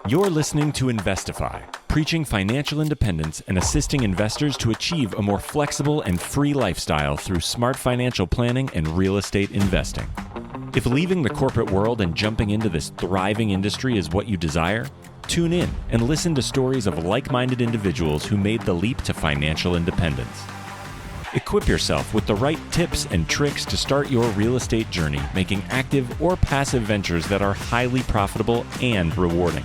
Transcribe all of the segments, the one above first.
You're listening to Investify, preaching financial independence and assisting investors to achieve a more flexible and free lifestyle through smart financial planning and real estate investing. If leaving the corporate world and jumping into this thriving industry is what you desire, tune in and listen to stories of like-minded individuals who made the leap to financial independence. Equip yourself with the right tips and tricks to start your real estate journey, making active or passive ventures that are highly profitable and rewarding.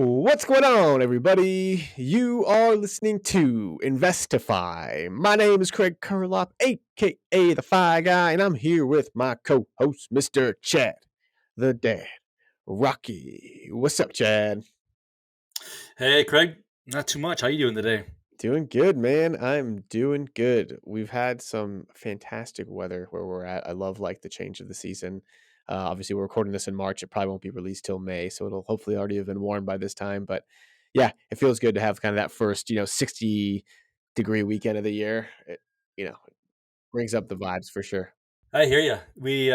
What's going on, everybody? You are listening to Investify. My name is Craig Curlop, a.k.a. The Fi Guy, and I'm here with my co-host, Mr. Chad, the Dad, Rocky. What's up, Chad? Hey, Craig. Not too much. How you doing today? Doing good, man. I'm doing good. We've had some fantastic weather where we're at. I love the change of the season. Obviously, we're recording this in March. It probably won't be released till May, so it'll hopefully already have been warm by this time. But yeah, it feels good to have kind of that first, 60-degree weekend of the year. It brings up the vibes for sure. I hear you. We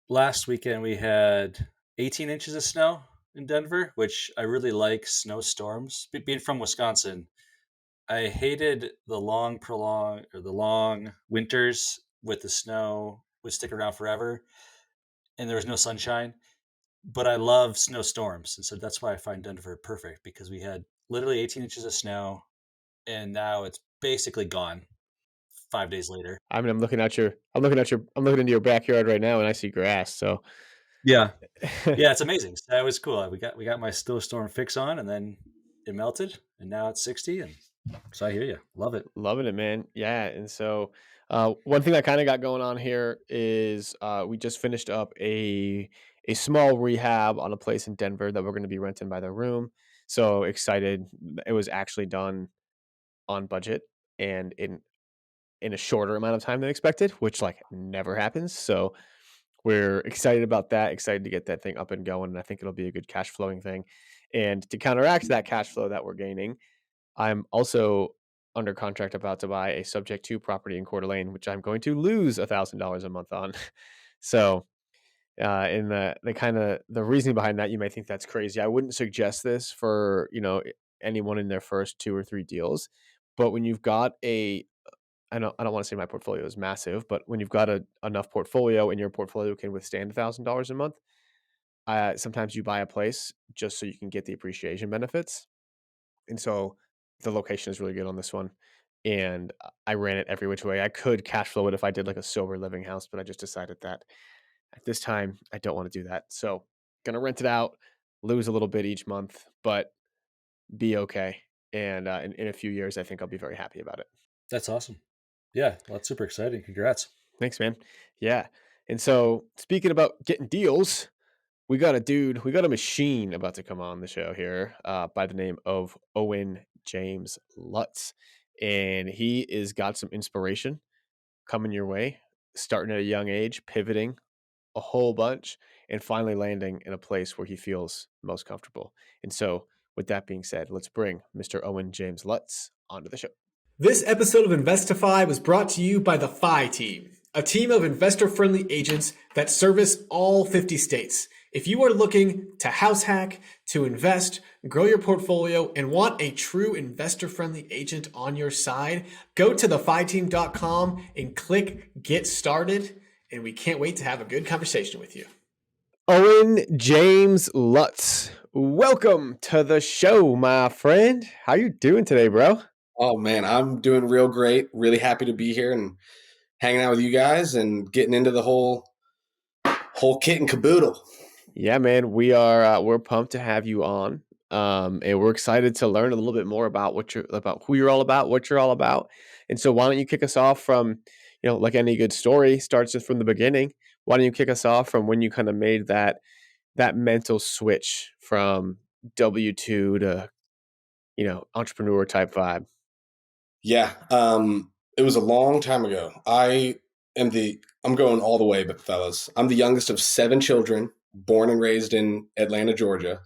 last weekend we had 18 inches of snow in Denver, which I really like snowstorms. Being from Wisconsin, I hated the long winters with the snow would stick around forever and there was no sunshine. But I love snowstorms, and so that's why I find Denver perfect, because we had literally 18 inches of snow and now it's basically gone 5 days later. I mean, I'm looking into your backyard right now, and I see grass. So Yeah, it's amazing. So that was cool. We got my snowstorm fix on, and then it melted, and now it's 60. And so I hear you, love it. Loving it, man. Yeah, and so one thing that kind of got going on here is we just finished up a small rehab on a place in Denver that we're going to be renting by the room. So excited! It was actually done on budget and in a shorter amount of time than expected, which never happens. So we're excited about that. Excited to get that thing up and going, and I think it'll be a good cash flowing thing. And to counteract that cash flow that we're gaining, I'm also under contract about to buy a subject to property in Coeur d'Alene, which I'm going to lose $1,000 a month on. So, in the reasoning behind that, you may think that's crazy. I wouldn't suggest this for anyone in their first 2 or 3 deals, but when you've got I don't want to say my portfolio is massive, but when you've got enough portfolio and your portfolio can withstand $1,000 a month, sometimes you buy a place just so you can get the appreciation benefits. And so the location is really good on this one. And I ran it every which way. I could cash flow it if I did a sober living house, but I just decided that at this time, I don't want to do that. So going to rent it out, lose a little bit each month, but be okay. And in a few years, I think I'll be very happy about it. That's awesome. Yeah, well, that's super exciting. Congrats. Thanks, man. Yeah. And so speaking about getting deals, we got a machine about to come on the show here by the name of Owen James Lutz. And he is got some inspiration coming your way, starting at a young age, pivoting a whole bunch, and finally landing in a place where he feels most comfortable. And so with that being said, let's bring Mr. Owen James Lutz onto the show. This episode of Investify was brought to you by the FI team, a team of investor-friendly agents that service all 50 states. If you are looking to house hack, to invest, grow your portfolio, and want a true investor-friendly agent on your side, go to thefiteam.com and click Get Started, and we can't wait to have a good conversation with you. Owen James Lutz, welcome to the show, my friend. How you doing today, bro? Oh, man, I'm doing real great. Really happy to be here and hanging out with you guys and getting into the whole kit and caboodle. Yeah, man, we're pumped to have you on, and we're excited to learn a little bit more about who you're all about, what you're all about. And so, why don't you kick us off from, like any good story starts from the beginning. Why don't you kick us off from when you kind of made that mental switch from W-2 to entrepreneur type vibe? Yeah, it was a long time ago. I'm going all the way, but fellas, I'm the youngest of 7 children, born and raised in Atlanta, Georgia.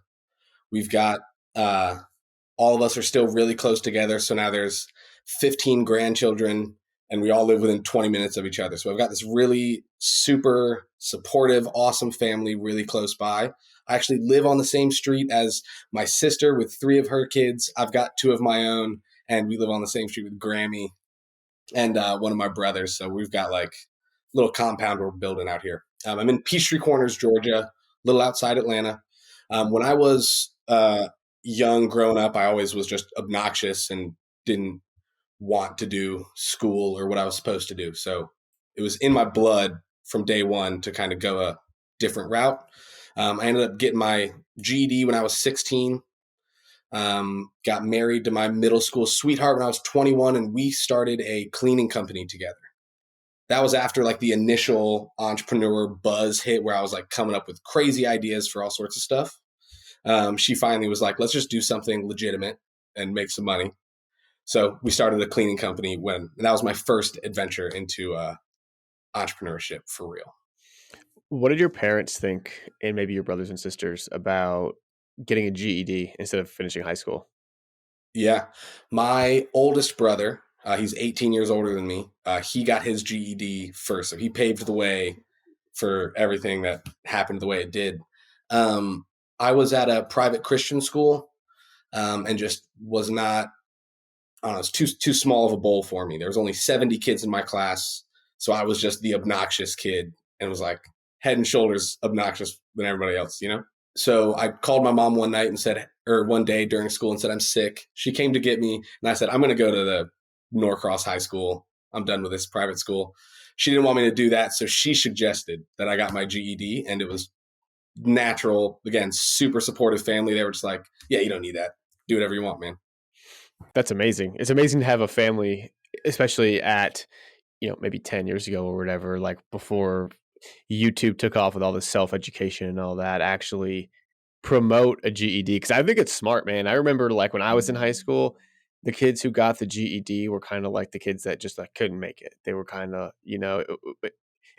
We've got all of us are still really close together. So now there's 15 grandchildren, and we all live within 20 minutes of each other. So I've got this really super supportive, awesome family really close by. I actually live on the same street as my sister with 3 of her kids. I've got 2 of my own, and we live on the same street with Grammy and one of my brothers. So we've got like a little compound we're building out here. I'm in Peachtree Corners, Georgia, a little outside Atlanta. When I was young, growing up, I always was just obnoxious and didn't want to do school or what I was supposed to do. So it was in my blood from day one to kind of go a different route. I ended up getting my GED when I was 16. Got married to my middle school sweetheart when I was 21, and we started a cleaning company together. That was after like the initial entrepreneur buzz hit where I was like coming up with crazy ideas for all sorts of stuff. She finally was like, let's just do something legitimate and make some money. So we started a cleaning company and that was my first adventure into entrepreneurship for real. What did your parents think, and maybe your brothers and sisters, about getting a GED instead of finishing high school? Yeah. My oldest brother, he's 18 years older than me. He got his GED first. So he paved the way for everything that happened the way it did. I was at a private Christian school and just was not, I don't know, it's too small of a bowl for me. There was only 70 kids in my class. So I was just the obnoxious kid and was like head and shoulders obnoxious than everybody else, you know? So I called my mom one day during school and said, I'm sick. She came to get me and I said, I'm going to go to the Norcross High School. I'm done with this private school. She didn't want me to do that. So she suggested that I got my GED, and it was natural. Again, super supportive family. They were just like, yeah, you don't need that. Do whatever you want, man. That's amazing. It's amazing to have a family, especially at, maybe 10 years ago or whatever, like before YouTube took off with all this self-education and all that, actually promote a GED. Because I think it's smart, man. I remember like when I was in high school, the kids who got the GED were kind of like the kids that just like couldn't make it. They were kind of,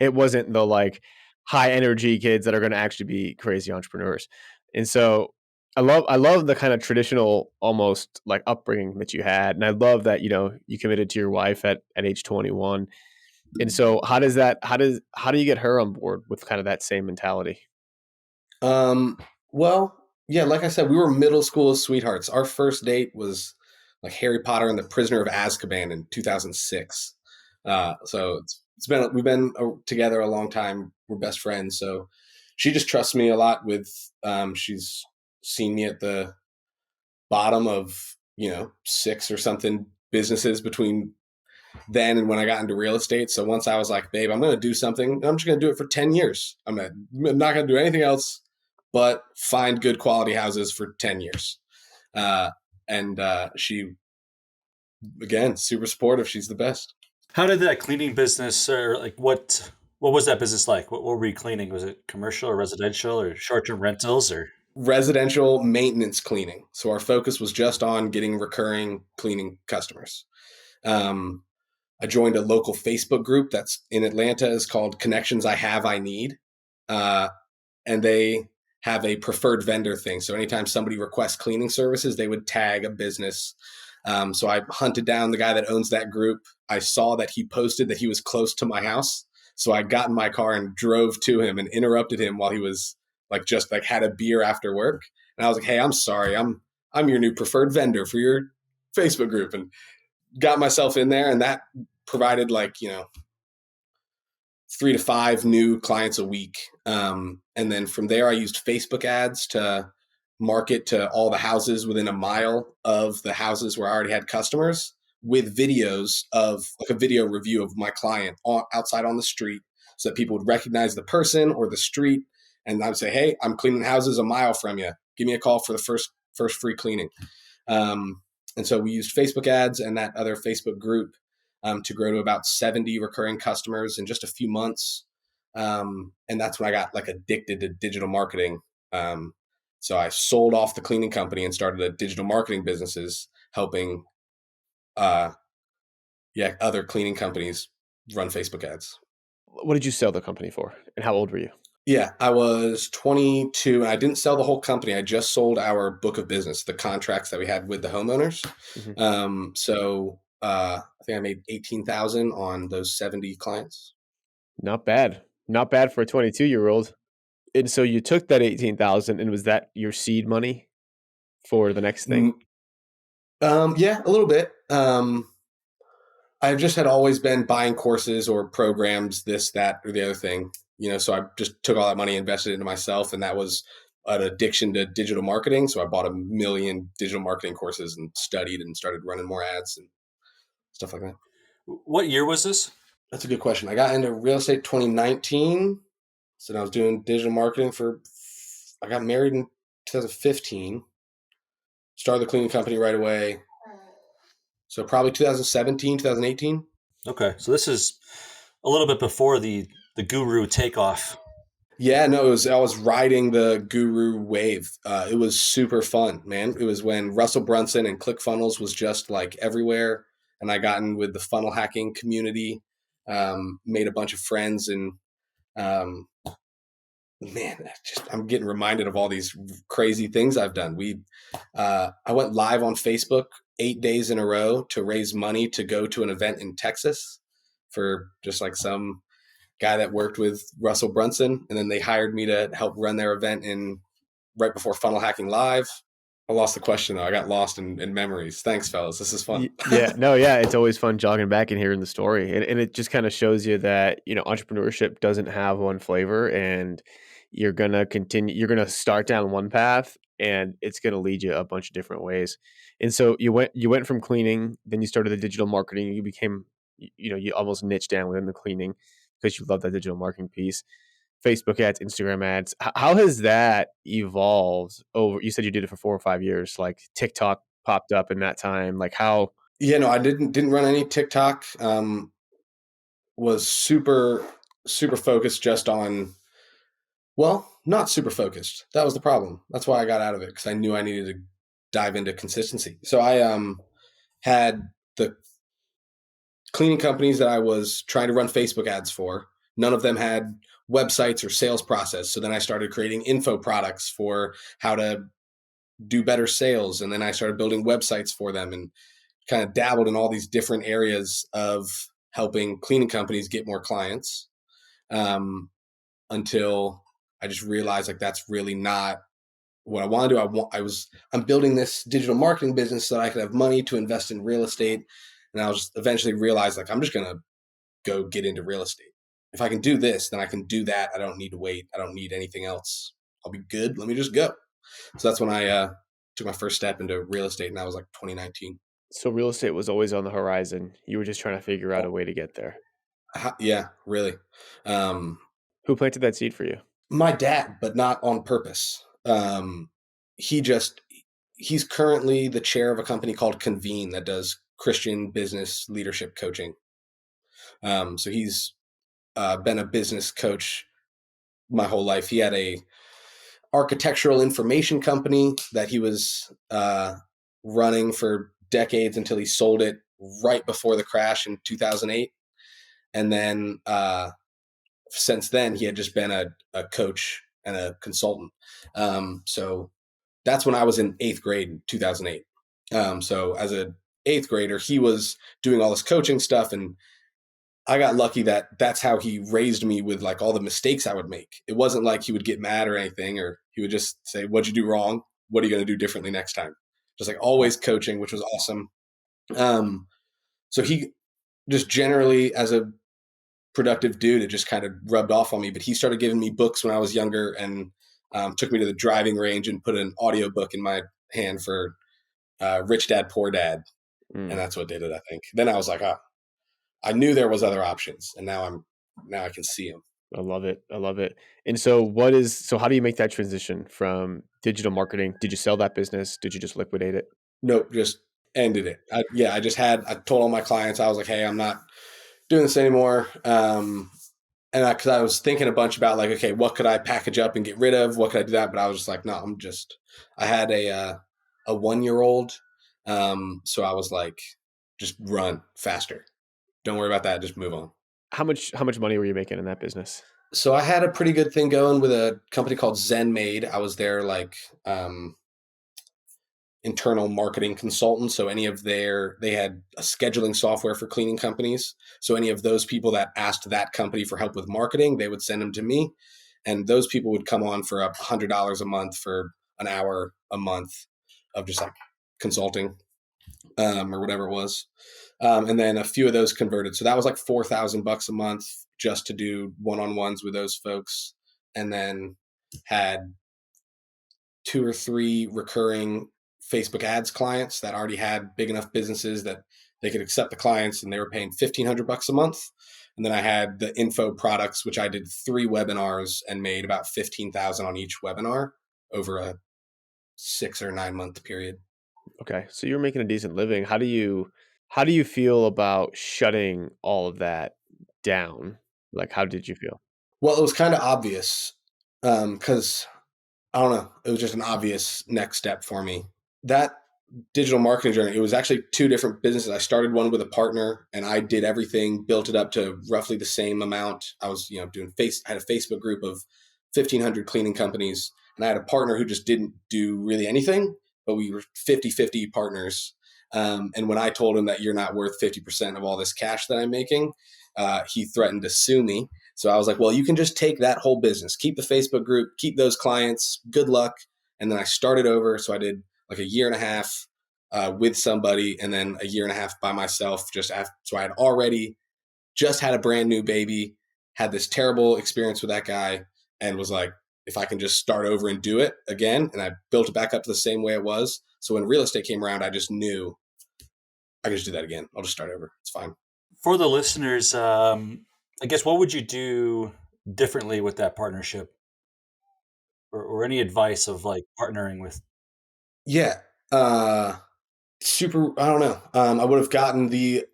it wasn't the like high energy kids that are going to actually be crazy entrepreneurs. And so I love the kind of traditional almost like upbringing that you had. And I love that, you committed to your wife at age 21. And so how do you get her on board with kind of that same mentality? Well, yeah, like I said, we were middle school sweethearts. Our first date was like Harry Potter and the Prisoner of Azkaban in 2006. So we've been together a long time. We're best friends. So she just trusts me a lot with, she's seen me at the bottom of, 6 or something businesses between then and when I got into real estate. So once I was like, babe, I'm going to do something. I'm just going to do it for 10 years. I'm not going to do anything else but find good quality houses for 10 years. And she, again, super supportive. She's the best. How did that cleaning business, or like what was that business like? What were you cleaning? Was it commercial or residential or short-term rentals or? Residential maintenance cleaning. So our focus was just on getting recurring cleaning customers. I joined a local Facebook group that's in Atlanta. It's called Connections I Have, I Need. And they have a preferred vendor thing. So anytime somebody requests cleaning services, they would tag a business. So I hunted down the guy that owns that group. I saw that he posted that he was close to my house. So I got in my car and drove to him and interrupted him while he was just had a beer after work. And I was like, hey, I'm sorry. I'm your new preferred vendor for your Facebook group. And got myself in there, and that provided 3 to 5 new clients a week. And then from there, I used Facebook ads to market to all the houses within a mile of the houses where I already had customers, with videos of a video review of my client outside on the street, so that people would recognize the person or the street. And I would say, hey, I'm cleaning houses a mile from you. Give me a call for the first free cleaning. And so we used Facebook ads and that other Facebook group to grow to about 70 recurring customers in just a few months. And that's when I got addicted to digital marketing. So I sold off the cleaning company and started a digital marketing businesses, helping other cleaning companies run Facebook ads. What did you sell the company for, and how old were you? Yeah, I was 22, and I didn't sell the whole company. I just sold our book of business, the contracts that we had with the homeowners. Mm-hmm. So I think I made 18,000 on those 70 clients. Not bad. Not bad for a 22-year-old. And so you took that 18,000, and was that your seed money for the next thing? Yeah, a little bit. I've just had always been buying courses or programs, this, that, or the other thing. So I just took all that money, invested it into myself, and that was an addiction to digital marketing. So I bought 1,000,000 digital marketing courses and studied and started running more ads and stuff like that. What year was this? That's a good question. I got into real estate 2019. So I was doing digital marketing I got married in 2015. Started the cleaning company right away. So probably 2017, 2018. Okay, so this is a little bit before the guru takeoff. Yeah, no, I was riding the guru wave. It was super fun, man. It was when Russell Brunson and ClickFunnels was just like everywhere, and I got in with the funnel hacking community, made a bunch of friends, and um, man, I'm getting reminded of all these crazy things I've done. I went live on Facebook 8 days in a row to raise money to go to an event in Texas for just like some guy that worked with Russell Brunson, and then they hired me to help run their event right before Funnel Hacking Live. I lost the question though. I got lost in memories. Thanks, fellas. This is fun. Yeah, no, yeah, it's always fun jogging back and hearing the story, and it just kind of shows you that entrepreneurship doesn't have one flavor, and you're gonna continue. You're gonna start down one path, and it's gonna lead you a bunch of different ways. And so you went from cleaning, then you started the digital marketing. You became, you almost niched down within the cleaning because you love that digital marketing piece. Facebook ads, Instagram ads. How has that evolved over? You said you did it for 4 or 5 years. Like TikTok popped up in that time. Like how? Yeah, no, I didn't run any TikTok. Was super focused just on. Well, not super focused. That was the problem. That's why I got out of it, because I knew I needed to dive into consistency. So I had the cleaning companies that I was trying to run Facebook ads for. None of them had websites or sales process. So then I started creating info products for how to do better sales. And then I started building websites for them and kind of dabbled in all these different areas of helping cleaning companies get more clients, until I just realized like that's really not what I want to do. I'm building this digital marketing business so that I could have money to invest in real estate. And I was just eventually realized like, I'm just going to go get into real estate. If I can do this, then I can do that. I don't need to wait. I don't need anything else. I'll be good. Let me just go. So that's when I took my first step into real estate, and that was like 2019. So real estate was always on the horizon. You were just trying to figure out a way to get there. Yeah, really. Who planted that seed for you? My dad, but not on purpose. He's currently the chair of a company called Convene that does Christian business leadership coaching. So he's been a business coach my whole life. He had a architectural information company that he was running for decades until he sold it right before the crash in 2008. And then since then, he had just been a coach and a consultant. So that's when I was in 8th grade in 2008. So as an 8th grader, he was doing all this coaching stuff, and I got lucky that that's how he raised me with like all the mistakes I would make. It wasn't like he would get mad or anything, or he would just say, "What'd you do wrong? What are you going to do differently next time?" Just like always coaching, which was awesome. So he just generally, as a productive dude, it just kind of rubbed off on me. But he started giving me books when I was younger, and took me to the driving range and put an audiobook in my hand for Rich Dad, Poor Dad. And that's what did it, I think. Then I was like, I knew there was other options, and now I can see them. I love it. I love it. And so how do you make that transition from digital marketing? Did you sell that business? Did you just liquidate it? Nope, just ended it. I told all my clients, I was like, hey, I'm not doing this anymore. And because I was thinking a bunch about like, okay, what could I package up and get rid of? What could I do that? But I was just like, no, I had a 1-year-old. So I was like, just run faster. Don't worry about that. Just move on. How much money were you making in that business? So I had a pretty good thing going with a company called ZenMade. I was there like internal marketing consultants. So they had a scheduling software for cleaning companies. So any of those people that asked that company for help with marketing, they would send them to me. And those people would come on for $100 a month for an hour a month of just like consulting, or whatever it was. And then a few of those converted. So that was like $4,000 a month just to do one-on-ones with those folks. And then had 2 or 3 recurring Facebook ads clients that already had big enough businesses that they could accept the clients, and they were paying $1,500 a month. And then I had the info products, which I did 3 webinars and made about $15,000 on each webinar over a 6 or 9 month period. Okay, so you're making a decent living. How do you feel about shutting all of that down? Like, how did you feel? Well, it was kind of obvious, because I don't know, it was just an obvious next step for me. That digital marketing journey, it was actually 2 different businesses. I started one with a partner, and I did everything, built it up to roughly the same amount. I was, I had a Facebook group of 1,500 cleaning companies, and I had a partner who just didn't do really anything, but we were 50-50 partners. And when I told him that you're not worth 50% of all this cash that I'm making, he threatened to sue me. So I was like, well, you can just take that whole business, keep the Facebook group, keep those clients, good luck. And then I started over. So I did like a year and a half with somebody, and then a year and a half by myself. So I had already just had a brand new baby, had this terrible experience with that guy, and was like, if I can just start over and do it again. And I built it back up to the same way it was. So when real estate came around, I just knew I could just do that again. I'll just start over. It's fine. For the listeners, I guess what would you do differently with that partnership, or any advice of like partnering with? Yeah. I don't know. I would have gotten the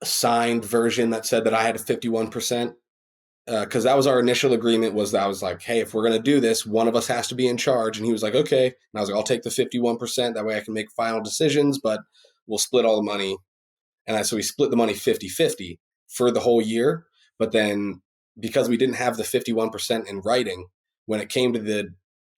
signed version that said that I had a 51%, because that was our initial agreement. Was that I was like, hey, if we're going to do this, one of us has to be in charge. And he was like, okay. And I was like, I'll take the 51%. That way I can make final decisions, but we'll split all the money. And so we split the money 50-50 for the whole year. But then because we didn't have the 51% in writing, when it came to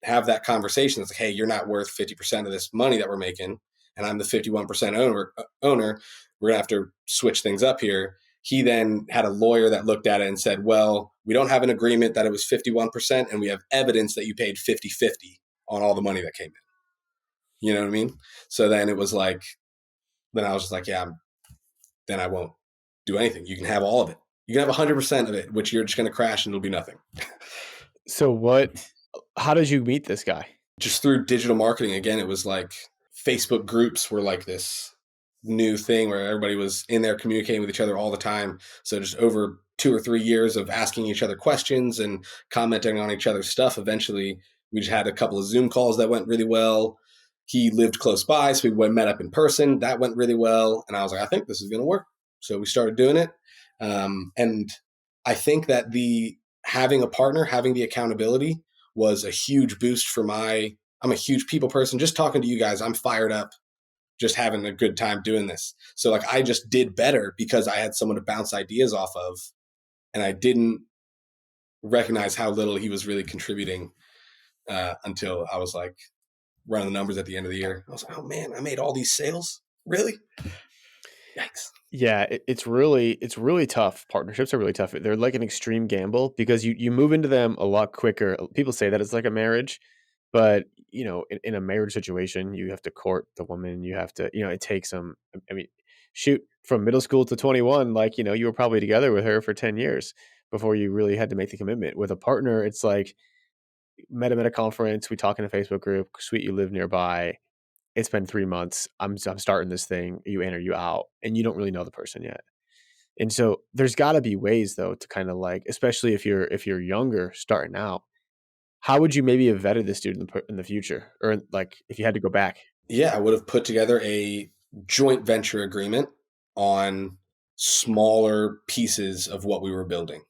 have that conversation, it's like, hey, you're not worth 50% of this money that we're making, and I'm the 51% owner. We're going to have to switch things up here. He then had a lawyer that looked at it and said, well, we don't have an agreement that it was 51%, and we have evidence that you paid 50-50 on all the money that came in. You know what I mean? So then it was like, then I was just like, yeah, then I won't do anything. You can have all of it. You can have 100% of it, which you're just going to crash and it'll be nothing. So how did you meet this guy? Just through digital marketing. Again, it was like Facebook groups were like this new thing where everybody was in there communicating with each other all the time. So just over 2 or 3 years of asking each other questions and commenting on each other's stuff, eventually we just had a couple of Zoom calls that went really well. He lived close by, so we met up in person. That went really well. And I was like, I think this is going to work. So we started doing it. And I think that having a partner, having the accountability was a huge boost for I'm a huge people person. Just talking to you guys, I'm fired up, just having a good time doing this. So like I just did better because I had someone to bounce ideas off of, and I didn't recognize how little he was really contributing until I was like running the numbers at the end of the year. I was like, oh man, I made all these sales. Really? Yikes. Yeah, it's really tough. Partnerships are really tough. They're like an extreme gamble because you move into them a lot quicker. People say that it's like a marriage, but in a marriage situation, you have to court the woman. You have to, it takes some. I mean, shoot, from middle school to 21, like you were probably together with her for 10 years before you really had to make the commitment. With a partner, it's like met him at a conference. We talk in a Facebook group. Sweet, you live nearby. It's been 3 months. I'm starting this thing. You in or you out, and you don't really know the person yet. And so there's got to be ways though to kind of like, especially if you're younger starting out, how would you maybe have vetted this dude in the future, or like if you had to go back? Yeah, I would have put together a joint venture agreement on smaller pieces of what we were building.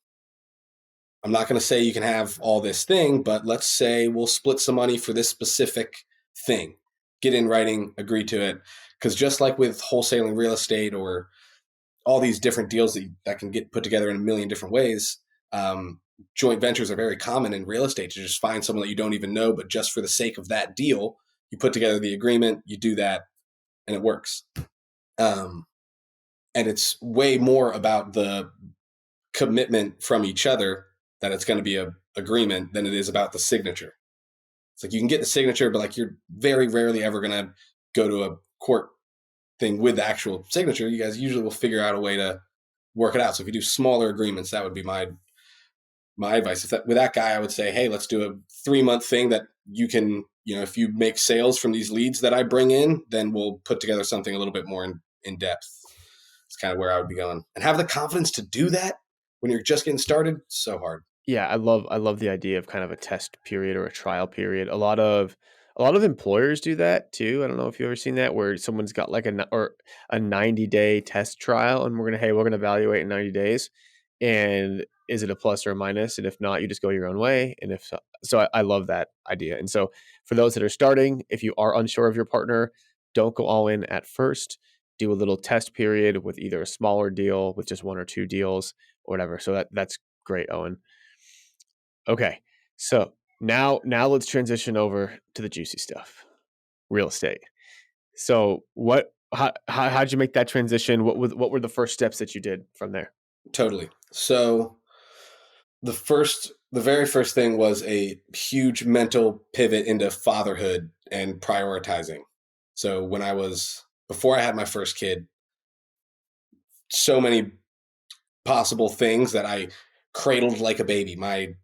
I'm not going to say you can have all this thing, but let's say we'll split some money for this specific thing. Get in writing, agree to it. Because just like with wholesaling real estate or all these different deals that can get put together in a million different ways, joint ventures are very common in real estate. To just find someone that you don't even know, but just for the sake of that deal, You put together the agreement, you do that, and it works. And it's way more about the commitment from each other that it's going to be a agreement than it is about the signature. It's like you can get the signature, but like you're very rarely ever going to go to a court thing with the actual signature. You guys usually will figure out a way to work it out. So if you do smaller agreements, that would be my advice. With that guy, I would say, hey, let's do a 3-month thing that you can, if you make sales from these leads that I bring in, then we'll put together something a little bit more in depth. It's kind of where I would be going. And have the confidence to do that when you're just getting started. So hard. Yeah, I love the idea of kind of a test period or a trial period. A lot of employers do that too. I don't know if you've ever seen that, where someone's got like a 90-day test trial, and we're gonna evaluate in 90 days, and is it a plus or a minus? And if not, you just go your own way. And if so, I love that idea. And so for those that are starting, if you are unsure of your partner, don't go all in at first. Do a little test period with either a smaller deal with just 1 or 2 deals or whatever. So that's great, Owen. Okay, so now let's transition over to the juicy stuff, real estate. So how'd you make that transition? What were the first steps that you did from there? Totally. So the very first thing was a huge mental pivot into fatherhood and prioritizing. So before I had my first kid, so many possible things that I cradled like a baby. My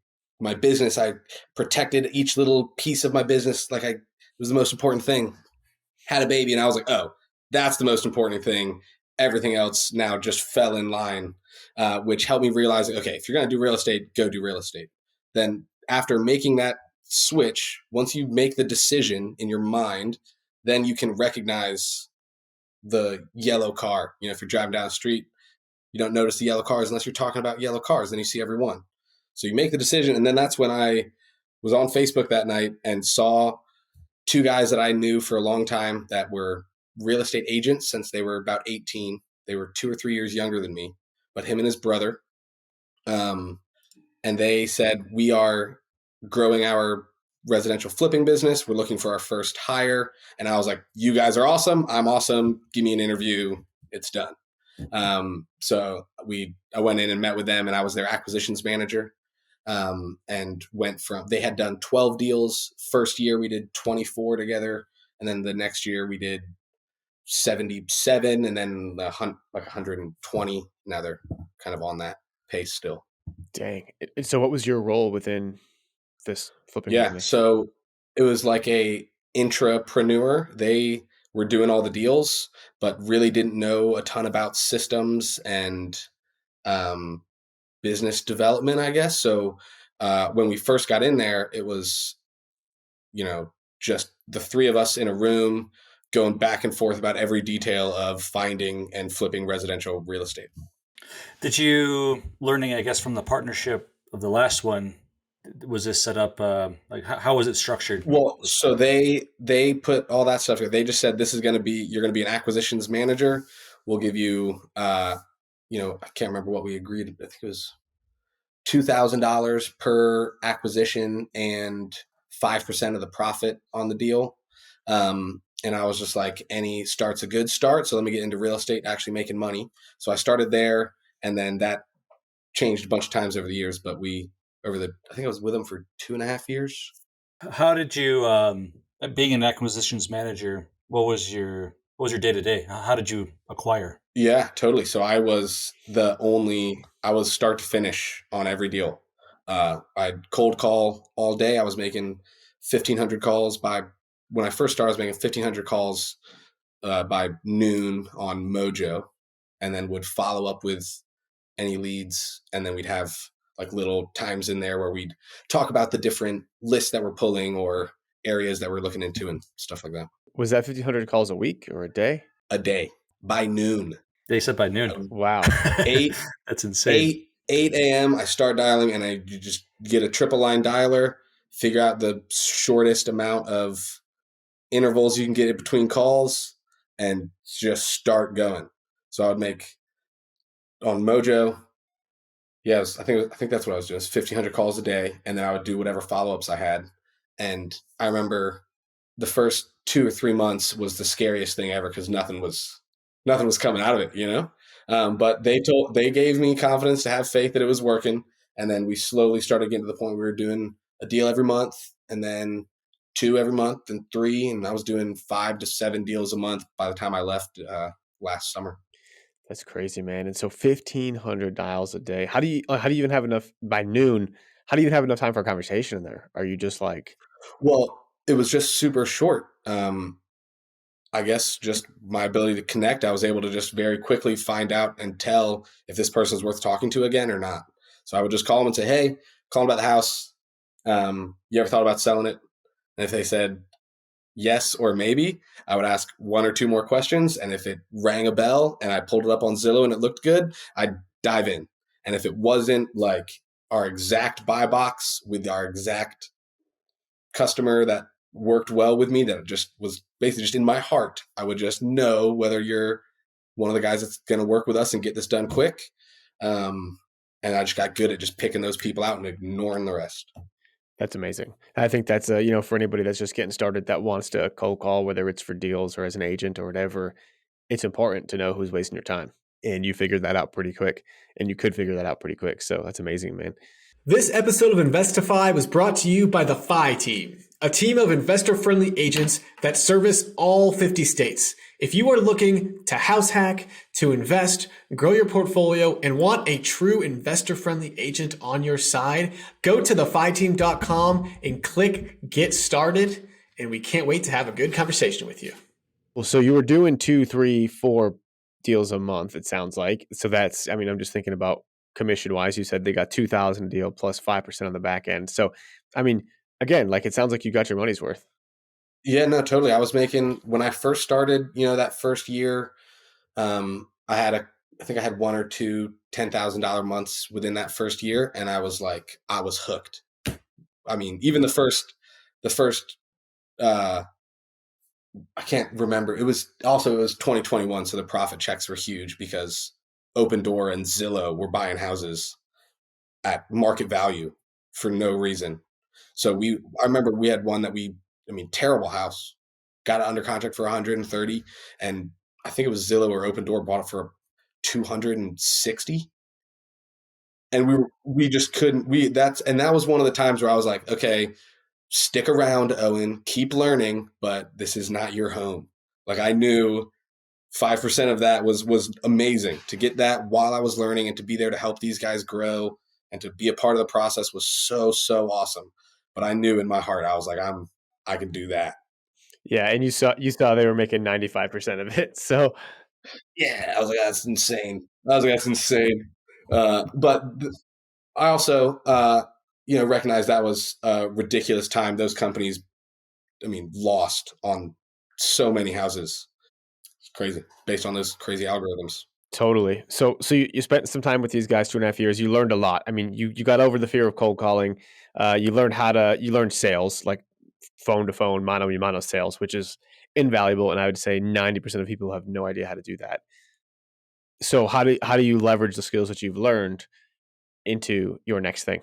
business, I protected each little piece of my business like it was the most important thing. Had a baby, and I was like, oh, that's the most important thing. Everything else now just fell in line, which helped me realize, okay, if you're going to do real estate, go do real estate. Then after making that switch, once you make the decision in your mind, then you can recognize the yellow car. If you're driving down the street, you don't notice the yellow cars unless you're talking about yellow cars. Then you see every one. So you make the decision. And then that's when I was on Facebook that night and saw 2 guys that I knew for a long time that were real estate agents since they were about 18. They were 2 or 3 years younger than me, but him and his brother. And they said, we are growing our residential flipping business. We're looking for our first hire. And I was like, you guys are awesome. I'm awesome. Give me an interview. It's done. So I went in and met with them, and I was their acquisitions manager. And they had done 12 deals. First year we did 24 together. And then the next year we did 77, and then like 120. Now they're kind of on that pace still. Dang. So what was your role within this flipping business? So it was like a intrapreneur. They were doing all the deals, but really didn't know a ton about systems and business development, I guess. So when we first got in there, it was, just the 3 of us in a room going back and forth about every detail of finding and flipping residential real estate. Did you, learning, I guess, from the partnership of the last one, was this set up, how was it structured? Well, so they put all that stuff together. They just said, you're going to be an acquisitions manager. We'll give you, I can't remember what we agreed. I think it was $2,000 per acquisition and 5% of the profit on the deal. And I was just like, any start's a good start. So let me get into real estate, actually making money. So I started there, and then that changed a bunch of times over the years. But I think I was with them for 2.5 years. How did you, being an acquisitions manager, what was your day to day? How did you acquire? Yeah, totally. So I was start to finish on every deal. I'd cold call all day. I was making 1,500 calls when I first started, I was making 1,500 calls by noon on Mojo, and then would follow up with any leads. And then we'd have like little times in there where we'd talk about the different lists that we're pulling or areas that we're looking into and stuff like that. Was that 1,500 calls a week or a day? A day by noon. They said by noon. Wow. 8 That's insane. 8 a.m. I start dialing, and you just get a triple line dialer, figure out the shortest amount of intervals you can get in between calls, and just start going. So I would make on Mojo. Yes, I think that's what I was doing. 1,500 calls a day, and then I would do whatever follow-ups I had. And I remember the first 2 or 3 months was the scariest thing ever because nothing was coming out of it, But they gave me confidence to have faith that it was working, and then we slowly started getting to the point where we were doing a deal every month, and then 2 every month, and 3, and I was doing 5 to 7 deals a month by the time I left last summer. That's crazy, man. And so 1,500 dials a day. How do you even have enough by noon? How do you even have enough time for a conversation in there? Are you just like, Well, it was just super short. I guess just my ability to connect, I was able to just very quickly find out and tell if this person's worth talking to again or not. So I would just call them and say, "Hey, calling about the house. You ever thought about selling it?" And if they said yes or maybe, I would ask 1 or 2 more questions. And if it rang a bell and I pulled it up on Zillow and it looked good, I'd dive in. And if it wasn't like our exact buy box with our exact customer that worked well with me, that just was basically just in my heart, I would just know whether you're one of the guys that's going to work with us and get this done quick. And I just got good at just picking those people out and ignoring the rest. that's amazing. I think that's, for anybody that's just getting started that wants to cold call, whether it's for deals or as an agent or whatever, it's important to know who's wasting your time. And you figured that out pretty quick, and you could figure that out pretty quick. So that's amazing, man. This episode of Investify was brought to you by the FI team, a team of investor-friendly agents that service all 50 states. If you are looking to house hack, to invest, grow your portfolio, and want a true investor-friendly agent on your side, go to thefiteam.com and click Get Started, and we can't wait to have a good conversation with you. Well, so you were doing 2, 3, 4 deals a month, it sounds like. So that's, I'm just thinking about commission wise. You said they got 2,000 deal plus 5% on the back end. So, again, like it sounds like you got your money's worth. Yeah, no, totally. I was making, when I first started, that first year, I think I had 1 or 2 $10,000 months within that first year. And I was hooked. Even the first, I can't remember. It was 2021. So the profit checks were huge because Open Door and Zillow were buying houses at market value for no reason. So I remember we had one that terrible house, got it under contract for 130, and I think it was Zillow or Open Door bought it for 260. And we just couldn't, that was one of the times where I was like, okay, stick around, Owen, keep learning, but this is not your home. Like I knew 5% of that was amazing. To get that while I was learning and to be there to help these guys grow and to be a part of the process was so, so awesome. But I knew in my heart, I was like, I can do that. Yeah. And you saw they were making 95% of it. So yeah, I was like, that's insane. But I also, recognize that was a ridiculous time. Those companies, lost on so many houses. It's crazy based on those crazy algorithms. totally. So you spent some time with these guys, 2.5 years. You learned a lot. You got over the fear of cold calling. You learned sales, like phone to phone, mano a mano sales, which is invaluable. And I would say 90% of people have no idea how to do that. So how do you leverage the skills that you've learned into your next thing?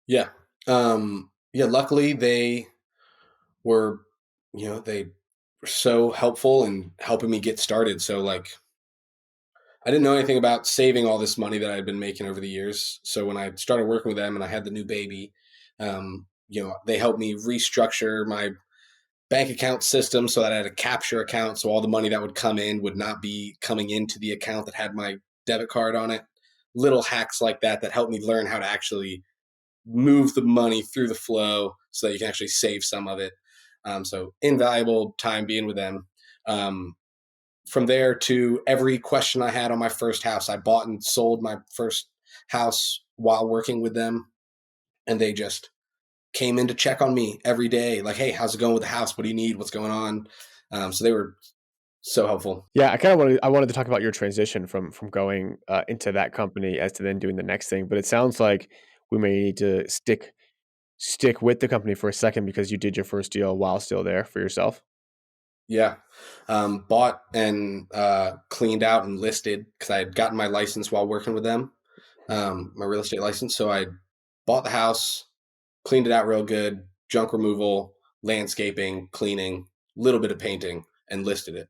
Yeah. Luckily they were, they were so helpful in helping me get started. So like, I didn't know anything about saving all this money that I'd been making over the years. So when I started working with them and I had the new baby, they helped me restructure my bank account system so that I had a capture account. So all the money that would come in would not be coming into the account that had my debit card on it. Little hacks like that helped me learn how to actually move the money through the flow so that you can actually save some of it. So invaluable time being with them. From there to every question I had on my first house, I bought and sold my first house while working with them. And they just came in to check on me every day. Like, hey, how's it going with the house? What do you need? What's going on? So they were so helpful. Yeah, I wanted to talk about your transition from going into that company as to then doing the next thing. But it sounds like we may need to stick with the company for a second because you did your first deal while still there for yourself. Yeah. Bought and cleaned out and listed because I had gotten my license while working with them, my real estate license. So I bought the house, cleaned it out real good, junk removal, landscaping, cleaning, a little bit of painting, and listed it.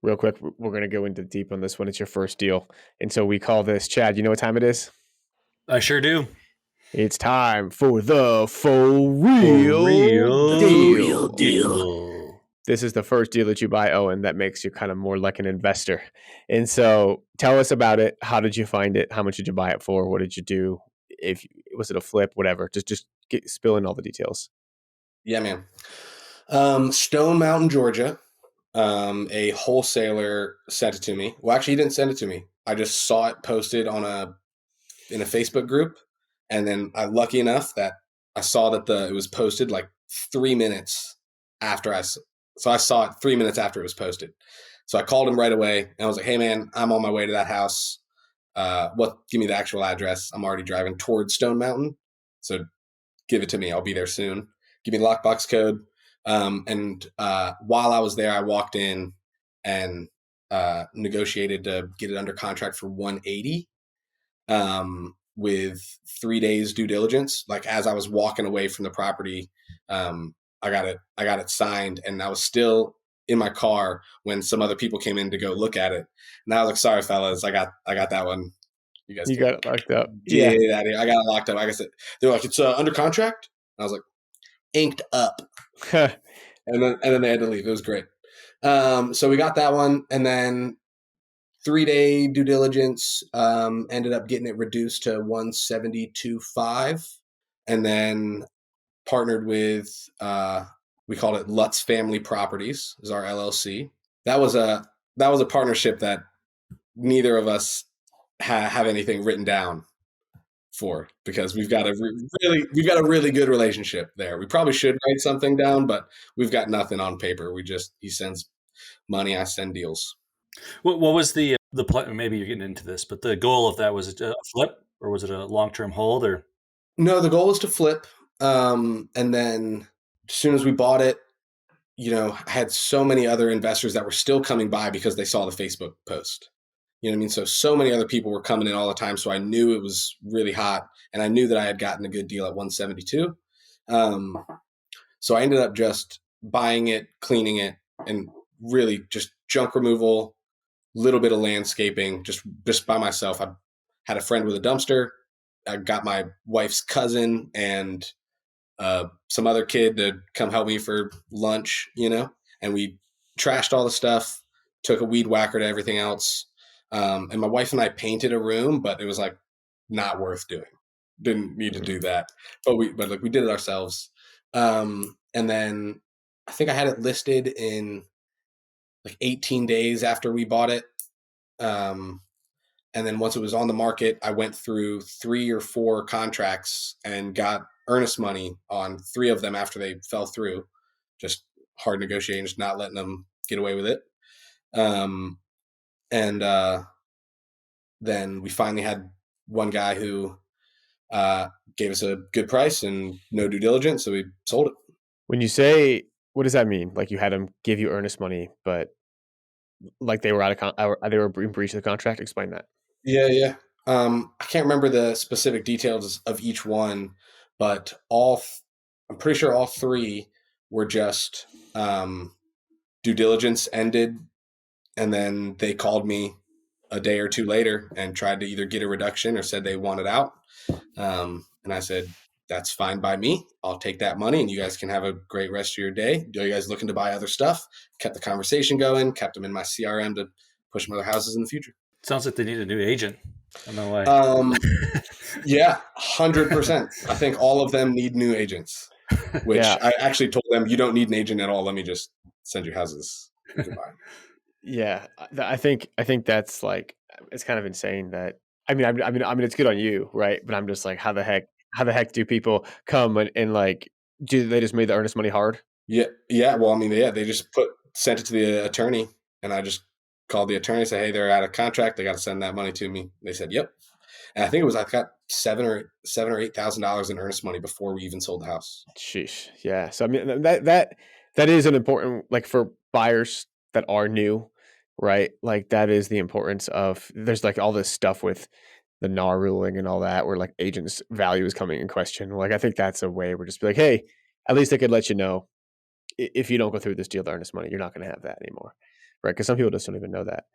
Real quick, we're going to go into deep on this one. It's your first deal. And so we call this, Chad, you know what time it is? I sure do. It's time for the for real deal. This is the first deal that you buy, Owen, that makes you kind of more like an investor. And so tell us about it. How did you find it? How much did you buy it for? What did you do? If was it a flip, whatever, just spill in all the details. Yeah, man. Stone Mountain, Georgia. A wholesaler sent it to me. Well, actually, he didn't send it to me. I just saw it posted in a Facebook group, and then lucky enough that I saw that it was posted like 3 minutes after so I saw it 3 minutes after it was posted. So I called him right away, and I was like, "Hey, man, I'm on my way to that house. Give me the actual address. I'm already driving towards Stone Mountain, so give it to me. I'll be there soon. Give me the lockbox code." And while I was there, I walked in and negotiated to get it under contract for $180 with 3 days due diligence. Like as I was walking away from the property, I got it signed, and I was still in my car when some other people came in to go look at it. And I was like, "Sorry, fellas, I got that one. You guys got it locked up." Yeah, I got it locked up. Like I said, they're like, "It's under contract." And I was like, "Inked up." and then they had to leave. It was great. So we got that one, and then 3-day due diligence, ended up getting it reduced to $172.5, and then partnered with we called it Lutz Family Properties is our LLC. That was a partnership that neither of us have anything written down for, because we've got a really good relationship there. We probably should write something down, but we've got nothing on paper. He sends money, I send deals. What was the plan? Maybe you're getting into this, but the goal of that, was it a flip, or was it a long-term hold? Or no, the goal was to flip. And then as soon as we bought it, I had so many other investors that were still coming by because they saw the Facebook post. You know what I mean? So many other people were coming in all the time. So I knew it was really hot, and I knew that I had gotten a good deal at 172. So I ended up just buying it, cleaning it, and really just junk removal, little bit of landscaping, just by myself. I had a friend with a dumpster. I got my wife's cousin and some other kid to come help me for lunch, and we trashed all the stuff, took a weed whacker to everything else. And my wife and I painted a room, but it was like not worth doing. Didn't need to do that, but we did it ourselves. And then I think I had it listed in like 18 days after we bought it. And then once it was on the market, I went through 3 or 4 contracts and got earnest money on 3 of them after they fell through. Just hard negotiating, just not letting them get away with it. And then we finally had one guy who gave us a good price and no due diligence, so we sold it. When you say, what does that mean? Like you had them give you earnest money, but like they were they were in breach of the contract? Explain that. Yeah. I can't remember the specific details of each one, but I'm pretty sure all 3 were just due diligence ended, and then they called me a day or 2 later and tried to either get a reduction or said they wanted out. And I said, "That's fine by me. I'll take that money, and you guys can have a great rest of your day. Are you guys looking to buy other stuff?" Kept the conversation going, kept them in my CRM to push them other houses in the future. Sounds like they need a new agent. I don't know why. Yeah, 100%. I think all of them need new agents, which I actually told them, "You don't need an agent at all. Let me just send you houses you can buy." Yeah, I think that's like, it's kind of insane that, I mean, it's good on you, right? But I'm just like, how the heck do people come and like, do they just made the earnest money hard? Yeah. Well, I mean, they just sent it to the attorney, and I just called the attorney and said, "Hey, they're out of contract. They got to send that money to me." They said, "Yep." And I think I got $7,000 or $8,000 in earnest money before we even sold the house. Sheesh. Yeah. So I mean, that is an important, like, for buyers that are new, right? Like that is the importance of, there's like all this stuff with the NAR ruling and all that, where like agents' value is coming in question. Like I think that's a way we're just be like, hey, at least I could let you know, if you don't go through this deal to earn this money, you're not going to have that anymore, right? Because some people just don't even know that.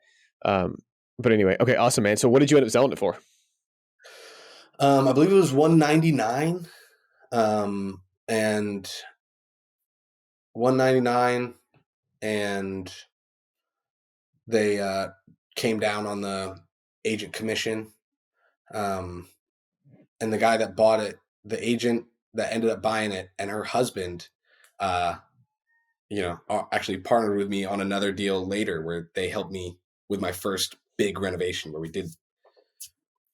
But anyway, okay, awesome, man. So what did you end up selling it for? I believe it was $199, and $199, and they came down on the agent commission. And the guy that bought it, the agent that ended up buying it, and her husband, actually partnered with me on another deal later where they helped me with my first big renovation where we did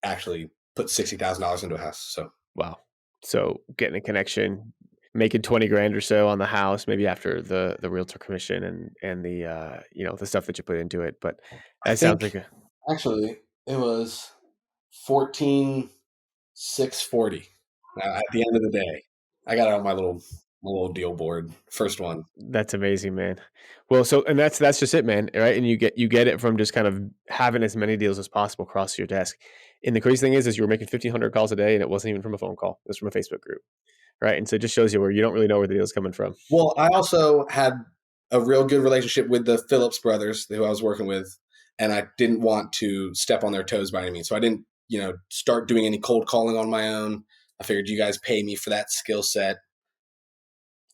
actually put $60,000 into a house. So wow. So getting a connection, making 20 grand or so on the house, maybe after the realtor commission and the the stuff that you put into it. But that sounds like actually it was 14,640 at the end of the day. I got it on my little deal board, first one. That's amazing, man. Well, so and that's just it, man, right? And you get it from just kind of having as many deals as possible across your desk. And the crazy thing is you were making 1,500 calls a day, and it wasn't even from a phone call; it was from a Facebook group, right? And so it just shows you where you don't really know where the deal's coming from. Well, I also had a real good relationship with the Phillips brothers who I was working with, and I didn't want to step on their toes by any means. So I didn't, start doing any cold calling on my own. I figured you guys pay me for that skill set.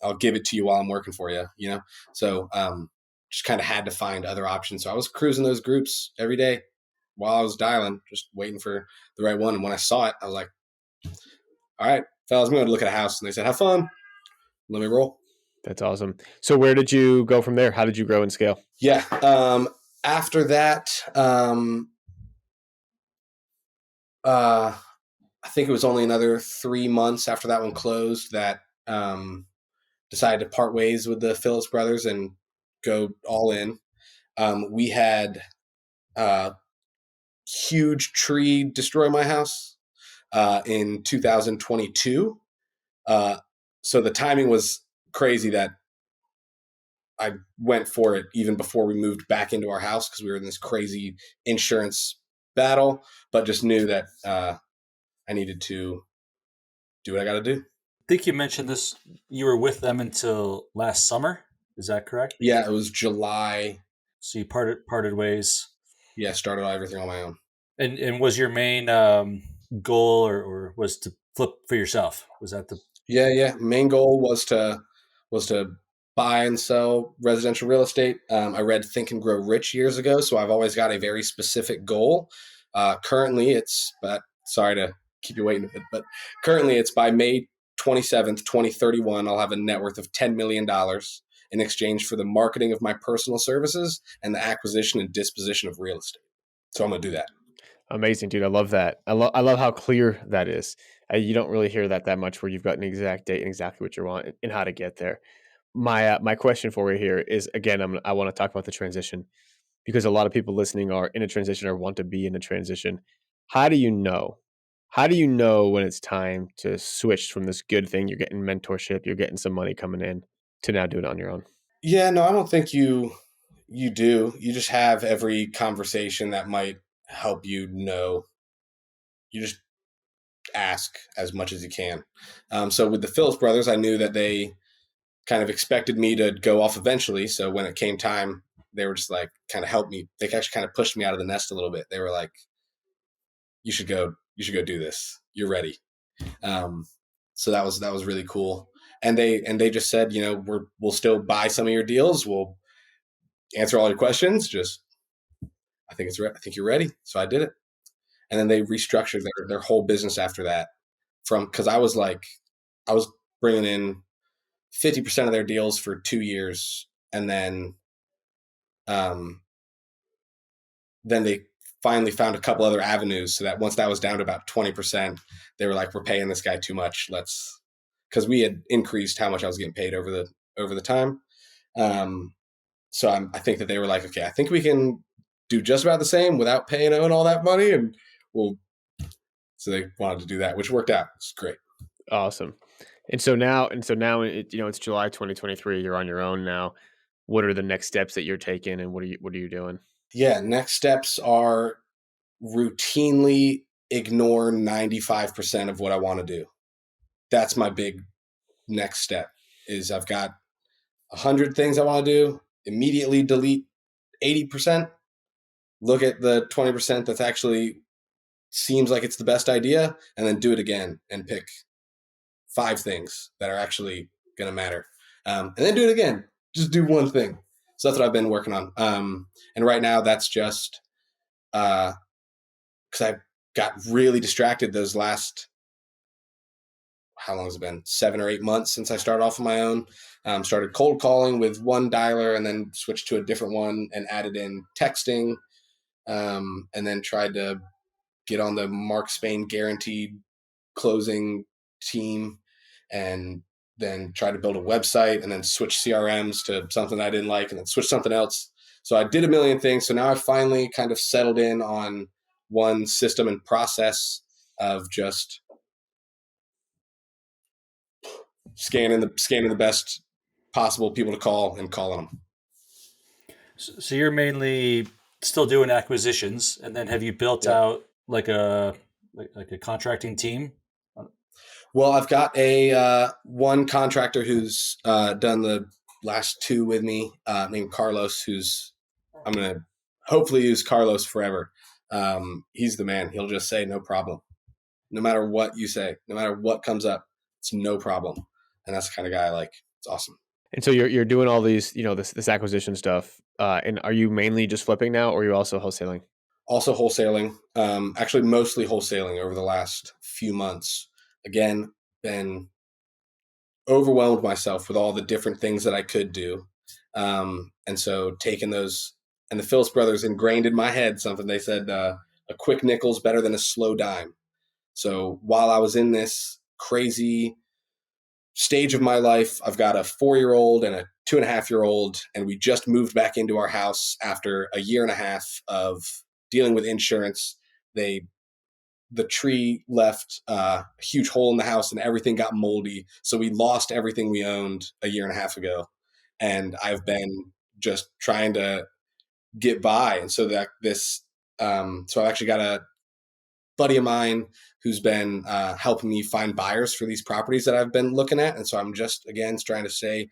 I'll give it to you while I'm working for you, So just kind of had to find other options. So I was cruising those groups every day while I was dialing, just waiting for the right one. And when I saw it, I was like, all right, fellas, I'm going to look at a house. And they said, have fun. Let me roll. That's awesome. So where did you go from there? How did you grow and scale? Yeah. After that, I think it was only another 3 months after that one closed that decided to part ways with the Phillips brothers and go all in. We had a huge tree destroy my house in 2022. So the timing was crazy that I went for it even before we moved back into our house because we were in this crazy insurance battle, but just knew that I needed to do what I got to do. I think you mentioned this. You were with them until last summer. Is that correct? Yeah, it was July. So you parted ways. Yeah, started everything on my own. And was your main goal or was to flip for yourself? Was that the? Yeah. Main goal was to buy and sell residential real estate. I read Think and Grow Rich years ago, so I've always got a very specific goal. Currently, sorry to keep you waiting a bit, but currently it's by May 27th, 2031, I'll have a net worth of $10 million in exchange for the marketing of my personal services and the acquisition and disposition of real estate. So I'm going to do that. Amazing, dude. I love that. I love how clear that is. You don't really hear that much where you've got an exact date and exactly what you want and how to get there. My question for you here is, again, I want to talk about the transition because a lot of people listening are in a transition or want to be in a transition. How do you know? How do you know when it's time to switch from this good thing? You're getting mentorship, you're getting some money coming in to now do it on your own. Yeah, no, I don't think you do. You just have every conversation that might help you know. You just ask as much as you can. So with the Phillips brothers, I knew that they kind of expected me to go off eventually. So when it came time, they were just like, kind of helped me. They actually kind of pushed me out of the nest a little bit. They were like, you should go do this. You're ready. So that was really cool. And they just said, we'll still buy some of your deals. We'll answer all your questions. Just, I think you're ready. So I did it. And then they restructured their whole business after that because I was bringing in 50% of their deals for 2 years. And then they finally found a couple other avenues so that once that was down to about 20%, they were like, we're paying this guy too much. Because we had increased how much I was getting paid over the time. So I think that they were like, okay, I think we can do just about the same without paying Owen all that money. And so they wanted to do that, which worked out. It's great. Awesome. And so now it's July 2023. You're on your own now. What are the next steps that you're taking, and what are you doing? Yeah, next steps are routinely ignore 95% of what I want to do. That's my big next step. Is I've got 100 things I want to do, immediately delete 80%, look at the 20% that's actually seems like it's the best idea, and then do it again and pick 5 things that are actually going to matter. And then do it again. Just do one thing. So that's what I've been working on. And right now that's just because I got really distracted those last, how long has it been? 7 or 8 months since I started off on my own. Started cold calling with one dialer and then switched to a different one and added in texting. And then tried to get on the Mark Spain guaranteed closing team, and then try to build a website and then switch CRMs to something I didn't like and then switch something else. So I did a million things. So now I've finally kind of settled in on one system and process of just scanning the best possible people to call and calling them. So you're mainly still doing acquisitions, and then have you built out like a contracting team? Well, I've got a one contractor who's done the last 2 with me, named Carlos, who's I'm going to hopefully use Carlos forever. He's the man. He'll just say, no problem. No matter what you say, no matter what comes up, it's no problem. And that's the kind of guy I like. It's awesome. And so you're doing all these, this acquisition stuff. And are you mainly just flipping now, or are you also wholesaling? Also wholesaling, actually mostly wholesaling over the last few months. Again, been overwhelmed myself with all the different things that I could do. And so taking those, and the Phillips brothers ingrained in my head something they said, a quick nickel's better than a slow dime. So while I was in this crazy stage of my life, I've got a 4-year-old and a 2.5-year-old, and we just moved back into our house after a year and a half of dealing with insurance. The tree left a huge hole in the house and everything got moldy. So we lost everything we owned a year and a half ago. And I've been just trying to get by. And so so I've actually got a buddy of mine who's been helping me find buyers for these properties that I've been looking at. And so I'm just, again, trying to stay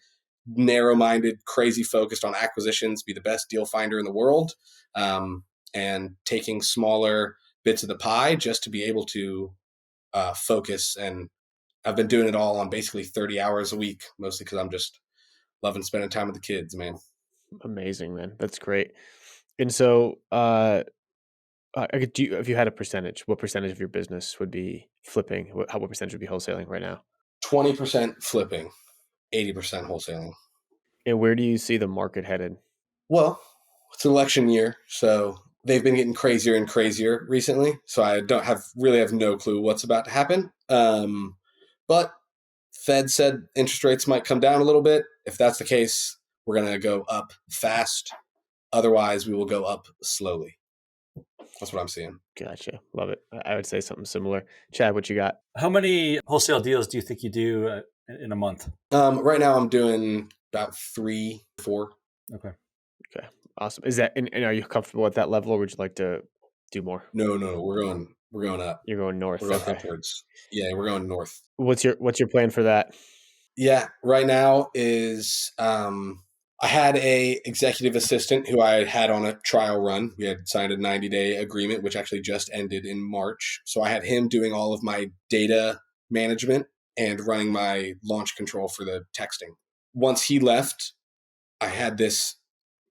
narrow-minded, crazy focused on acquisitions, be the best deal finder in the world, and taking smaller bits of the pie just to be able to focus. And I've been doing it all on basically 30 hours a week, mostly because I'm just loving spending time with the kids, man. Amazing, man. That's great. And so, if you had a percentage, what percentage of your business would be flipping? What percentage would be wholesaling right now? 20% flipping, 80% wholesaling. And where do you see the market headed? Well, it's an election year, so they've been getting crazier and crazier recently. So I really have no clue what's about to happen. But Fed said interest rates might come down a little bit. If that's the case, we're going to go up fast. Otherwise, we will go up slowly. That's what I'm seeing. Gotcha. Love it. I would say something similar. Chad, what you got? How many wholesale deals do you think you do in a month? Right now, I'm doing about 3, 4. Okay. Awesome. Is that, and are you comfortable at that level, or would you like to do more? No, we're going up. You're going north. We're going upwards. Yeah, we're going north. What's your plan for that? Yeah, right now is I had a executive assistant who I had on a trial run. We had signed a 90-day agreement, which actually just ended in March. So I had him doing all of my data management and running my launch control for the texting. Once he left, I had this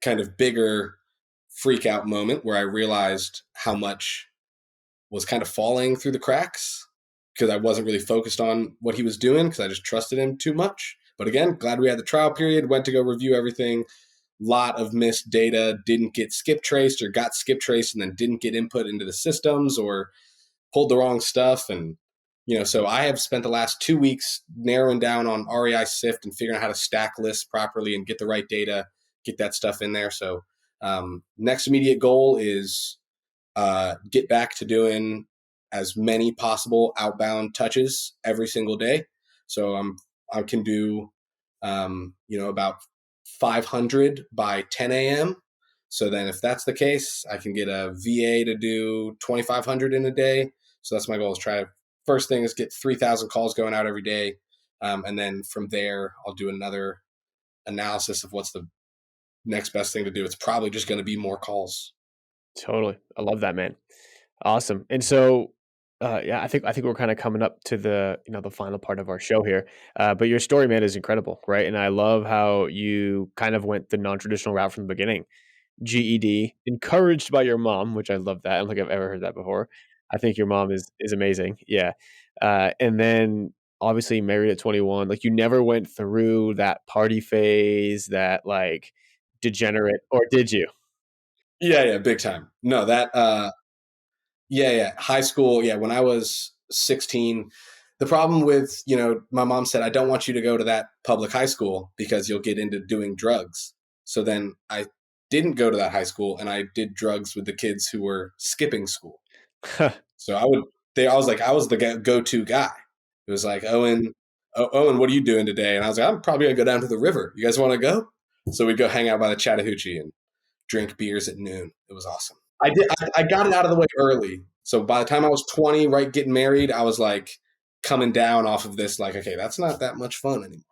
kind of bigger freak out moment where I realized how much was kind of falling through the cracks because I wasn't really focused on what he was doing because I just trusted him too much. But again, glad we had the trial period, went to go review everything. Lot of missed data, didn't get skip traced or got skip traced and then didn't get input into the systems or pulled the wrong stuff. And, so I have spent the last 2 weeks narrowing down on REI Sift and figuring out how to stack lists properly and get the right data, get that stuff in there. So next immediate goal is get back to doing as many possible outbound touches every single day. So I can do, about 500 by 10 a.m. So then if that's the case, I can get a VA to do 2,500 in a day. So that's my goal is first thing is get 3,000 calls going out every day. And then from there, I'll do another analysis of what's the next best thing to do, it's probably just going to be more calls. Totally. I love that, man. Awesome. And so, yeah, I think we're kind of coming up to the the final part of our show here. But your story, man, is incredible, right? And I love how you kind of went the non-traditional route from the beginning. GED, encouraged by your mom, which I love that. I don't think I've ever heard that before. I think your mom is amazing. Yeah. And then obviously married at 21. Like you never went through that party phase, that like degenerate, or did you? Yeah, big time. No, that yeah. High school, yeah, when I was 16, the problem with, my mom said, I don't want you to go to that public high school because you'll get into doing drugs. So then I didn't go to that high school and I did drugs with the kids who were skipping school. So I was the go-to guy. It was like, Owen, what are you doing today? And I was like, I'm probably going to go down to the river. You guys want to go? So we'd go hang out by the Chattahoochee and drink beers at noon. It was awesome. I got it out of the way early. So by the time I was 20, right, getting married, I was like coming down off of this, like, okay, that's not that much fun anymore.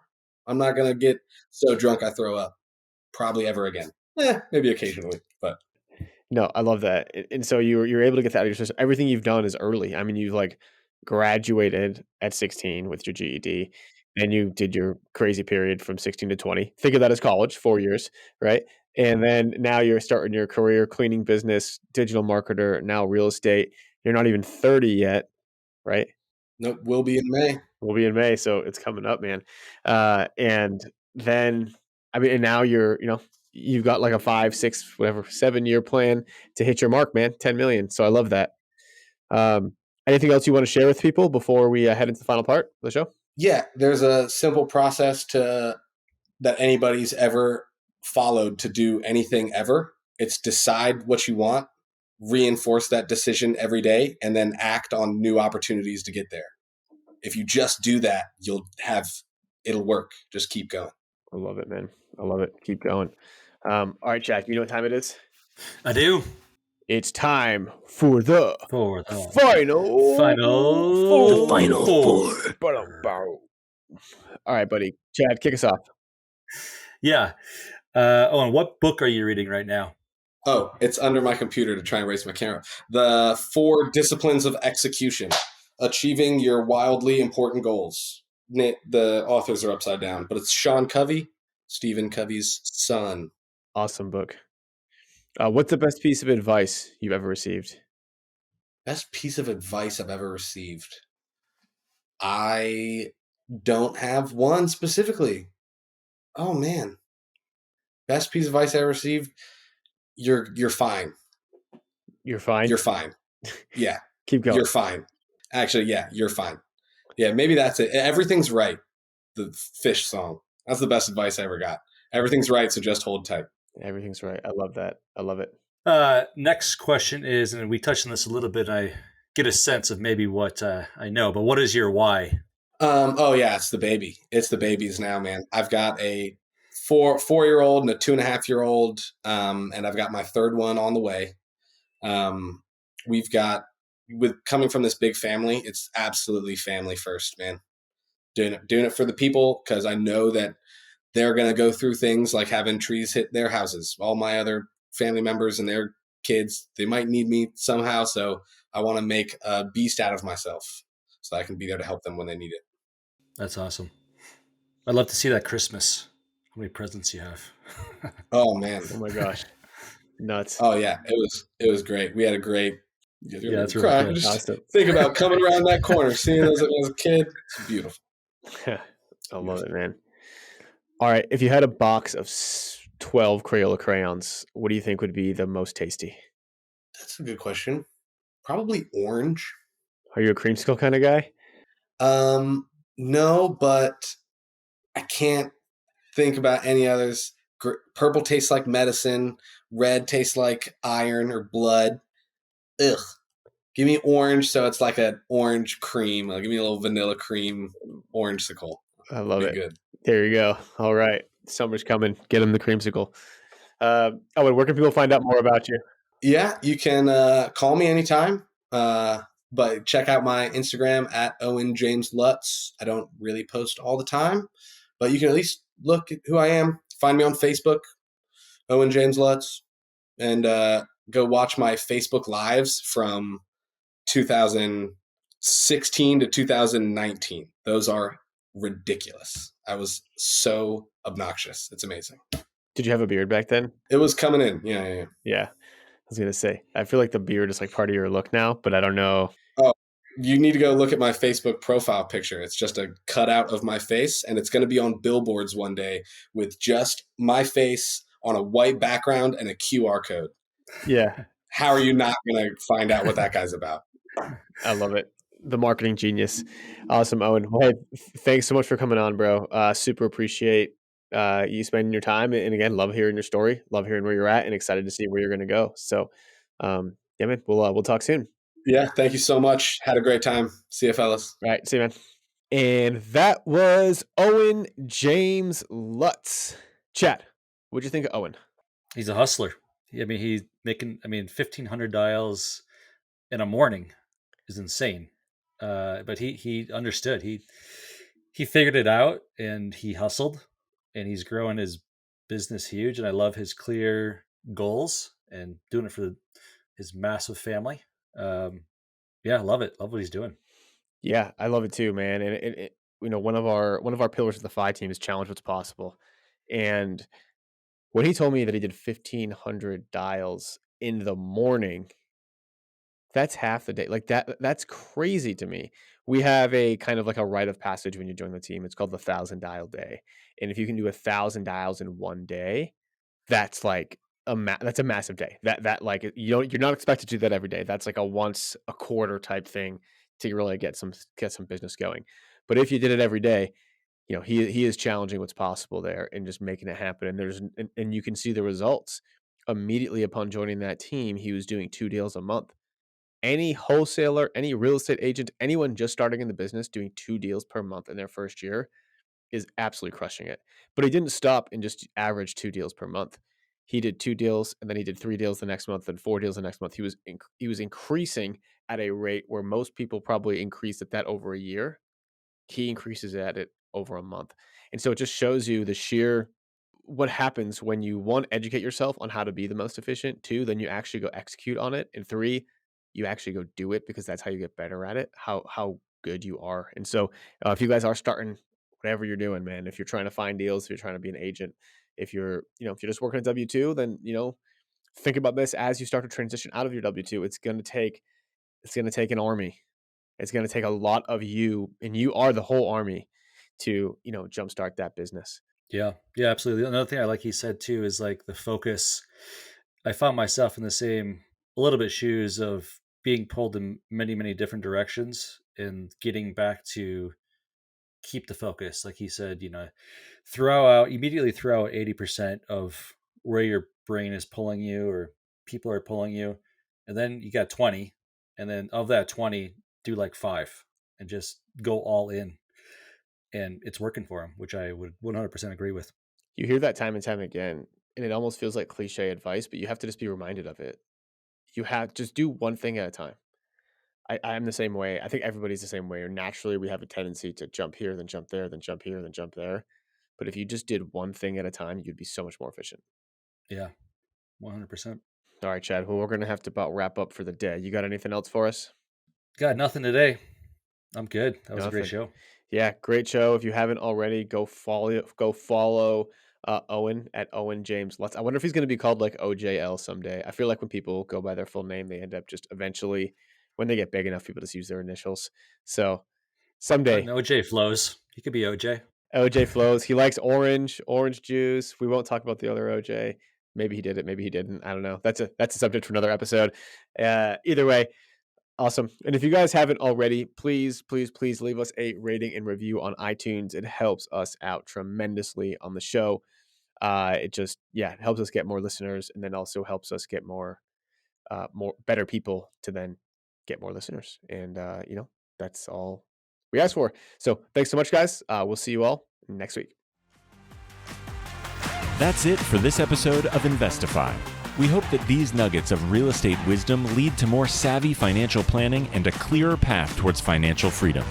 I'm not going to get so drunk I throw up probably ever again. Maybe occasionally, but. No, I love that. And so you're able to get that out of your system. Everything you've done is early. I mean, you like graduated at 16 with your GED, and you did your crazy period from 16 to 20. Think of that as college, 4 years, right? And then now you're starting your career, cleaning business, digital marketer, now real estate. You're not even 30 yet, right? Nope, we'll be in May. We'll be in May, so it's coming up, man. And then, I mean, and now you've got like a 5, 6, whatever, 7-year plan to hit your mark, man. 10 million. So I love that. Anything else you want to share with people before we head into the final part of the show? Yeah, there's a simple process that anybody's ever followed to do anything ever. It's decide what you want, reinforce that decision every day, and then act on new opportunities to get there. If you just do that, it'll work. Just keep going. I love it, man. I love it. Keep going. All right, Jack, you know what time it is? I do. It's time for the final four. All right, buddy. Chad, kick us off. Yeah. Owen, what book are you reading right now? Oh, it's under my computer to try and raise my camera. The 4 Disciplines of Execution, Achieving Your Wildly Important Goals. The authors are upside down, but it's Sean Covey, Stephen Covey's son. Awesome book. What's the best piece of advice you've ever received? Best piece of advice I've ever received. I don't have one specifically. Oh man. Best piece of advice I ever received. You're fine. You're fine? You're fine. Yeah. Keep going. You're fine. Actually, yeah, you're fine. Yeah, maybe that's it. Everything's right. The Fish song. That's the best advice I ever got. Everything's right, so just hold tight. Everything's right. I love that. I love it. Next question is, and we touched on this a little bit, I get a sense of maybe what I know, but what is your why? Oh yeah, it's the baby. It's the babies now, man. I've got a 4-year-old and a 2.5-year-old, and I've got my 3rd one on the way. We've got, with coming from this big family, it's absolutely family first, man. Doing it for the people, because I know that they're going to go through things like having trees hit their houses. All my other family members and their kids, they might need me somehow. So I want to make a beast out of myself so I can be there to help them when they need it. That's awesome. I'd love to see that Christmas. How many presents you have? Oh man. Oh my gosh. Nuts. Oh yeah. It was great. We had a great, yeah, that's really cool. Just think about coming around that corner, seeing those as a kid. It's beautiful. I love it, man. All right. If you had a box of 12 Crayola crayons, what do you think would be the most tasty? That's a good question. Probably orange. Are you a creamsicle kind of guy? No, but I can't think about any others. Purple tastes like medicine. Red tastes like iron or blood. Ugh. Give me orange, so it's like an orange cream. Give me a little vanilla cream orangesicle. I love it. Good. There you go. All right. Summer's coming. Get them the creamsicle. Owen, where can people find out more about you? Yeah, you can call me anytime. But check out my Instagram at Owen James Lutz. I don't really post all the time, but you can at least look at who I am. Find me on Facebook, Owen James Lutz, and go watch my Facebook Lives from 2016 to 2019. Those are ridiculous. I was so obnoxious. It's amazing. Did you have a beard back then? It was coming in. Yeah. Yeah. I was going to say, I feel like the beard is like part of your look now, but I don't know. Oh, you need to go look at my Facebook profile picture. It's just a cutout of my face, and it's going to be on billboards one day with just my face on a white background and a QR code. Yeah. How are you not going to find out what that guy's about? I love it. The marketing genius. Awesome, Owen. Well, hey, thanks so much for coming on, bro. Super appreciate you spending your time. And again, love hearing your story, love hearing where you're at, and excited to see where you're going to go. So, yeah, man, we'll talk soon. Yeah, thank you so much. Had a great time. See you, fellas. All right, see you, man. And that was Owen James Lutz. Chad, what'd you think of Owen? He's a hustler. He's making, 1,500 dials in a morning is insane. But he understood. He figured it out, and he hustled, and he's growing his business huge. And I love his clear goals and doing it for his massive family. Yeah, I love it. Love what he's doing. Yeah, I love it too, man. And it one of our pillars of the FI team is challenge what's possible. And when he told me that he did 1,500 dials in the morning, that's half the day. Like that's crazy to me. We have a kind of like a rite of passage when you join the team. It's called the 1,000 dial day. And if you can do 1,000 dials in one day, that's like that's a massive day. That like you're not expected to do that every day. That's like a once a quarter type thing to really get some business going. But if you did it every day, he is challenging what's possible there and just making it happen. And you can see the results immediately upon joining that team. He was doing 2 deals a month. Any wholesaler, any real estate agent, anyone just starting in the business doing 2 deals per month in their first year is absolutely crushing it. But he didn't stop and just average 2 deals per month. He did 2 deals, and then he did 3 deals the next month, and 4 deals the next month. He was increasing at a rate where most people probably increase at that over a year. He increases at it over a month. And so it just shows you what happens when you, 1, educate yourself on how to be the most efficient, 2, then you actually go execute on it, and 3, you actually go do it, because that's how you get better at it, how good you are. And so if you guys are starting whatever you're doing, man, if you're trying to find deals, if you're trying to be an agent, if you're just working a W-2, then, think about this as you start to transition out of your W-2. It's going to take an army. It's going to take a lot of you, and you are the whole army to, jumpstart that business. Yeah, absolutely. Another thing I like he said too is like the focus. I found myself in the same a little bit shoes of being pulled in many, many different directions and getting back to keep the focus. Like he said, immediately throw out 80% of where your brain is pulling you or people are pulling you. And then you got 20. And then of that 20, do like 5 and just go all in. And it's working for him, which I would 100% agree with. You hear that time and time again, and it almost feels like cliche advice, but you have to just be reminded of it. You have just do one thing at a time. I'm the same way. I think everybody's the same way. Or naturally, we have a tendency to jump here, then jump there, then jump here, then jump there. But if you just did one thing at a time, you'd be so much more efficient. Yeah, 100%. All right, Chad. Well, we're going to have to about wrap up for the day. You got anything else for us? Got nothing today. I'm good. That was a great show. Yeah, great show. If you haven't already, go follow Owen at Owen James Lutz. I wonder if he's going to be called like OJL someday. I feel like when people go by their full name, they end up just eventually, when they get big enough, people just use their initials. So someday. OJ flows. He could be OJ. OJ flows. He likes orange juice. We won't talk about the other OJ. Maybe he did it. Maybe he didn't. I don't know. That's a subject for another episode. Either way. Awesome. And if you guys haven't already, please leave us a rating and review on iTunes. It helps us out tremendously on the show. It helps us get more listeners, and then also helps us get more better people to then get more listeners. And, that's all we ask for. So thanks so much, guys. We'll see you all next week. That's it for this episode of Investify. We hope that these nuggets of real estate wisdom lead to more savvy financial planning and a clearer path towards financial freedom.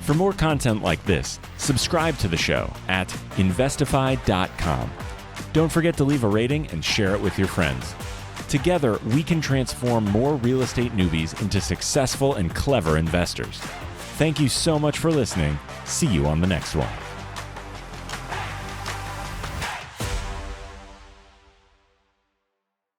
For more content like this, subscribe to the show at investify.com. Don't forget to leave a rating and share it with your friends. Together, we can transform more real estate newbies into successful and clever investors. Thank you so much for listening. See you on the next one.